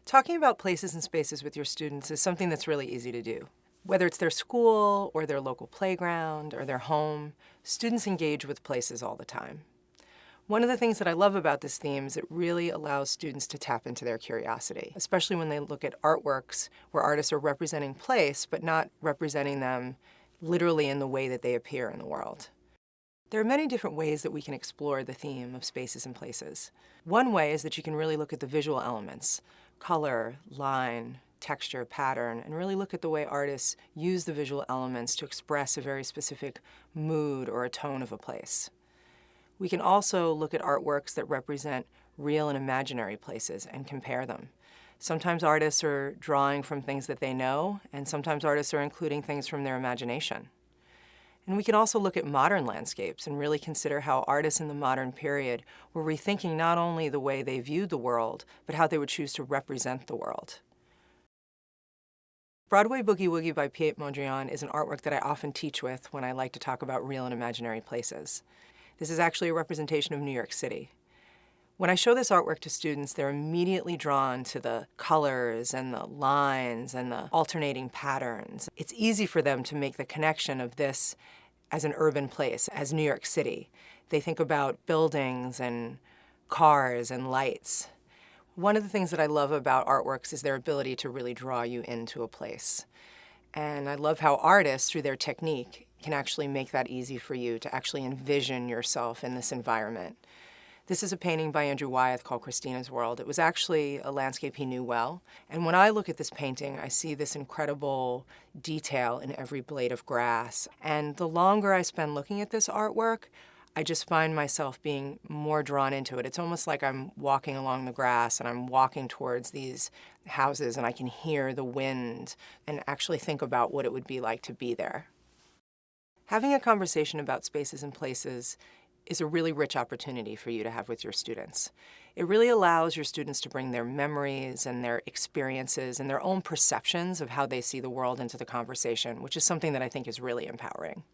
Talking about places and spaces with your students is something that's really easy to do. Whether it's their school or their local playground or their home, students engage with places all the time. One of the things that I love about this theme is it really allows students to tap into their curiosity, especially when they look at artworks where artists are representing place, but not representing them literally in the way that they appear in the world. There are many different ways that we can explore the theme of spaces and places. One way is that you can really look at the visual elements, color, line, texture, pattern, and really look at the way artists use the visual elements to express a very specific mood or a tone of a place. We can also look at artworks that represent real and imaginary places and compare them. Sometimes artists are drawing from things that they know, and sometimes artists are including things from their imagination. And we can also look at modern landscapes and really consider how artists in the modern period were rethinking not only the way they viewed the world, but how they would choose to represent the world. Broadway Boogie Woogie by Piet Mondrian is an artwork that I often teach with when I like to talk about real and imaginary places. This is actually a representation of New York City. When I show this artwork to students, they're immediately drawn to the colors and the lines and the alternating patterns. It's easy for them to make the connection of this as an urban place, as New York City. They think about buildings and cars and lights. One of the things that I love about artworks is their ability to really draw you into a place. And I love how artists, through their technique, can actually make that easy for you to actually envision yourself in this environment. This is a painting by Andrew Wyeth called Christina's World. It was actually a landscape he knew well. And when I look at this painting, I see this incredible detail in every blade of grass. And the longer I spend looking at this artwork, I just find myself being more drawn into it. It's almost like I'm walking along the grass and I'm walking towards these houses and I can hear the wind and actually think about what it would be like to be there. Having a conversation about spaces and places is a really rich opportunity for you to have with your students. It really allows your students to bring their memories and their experiences and their own perceptions of how they see the world into the conversation, which is something that I think is really empowering.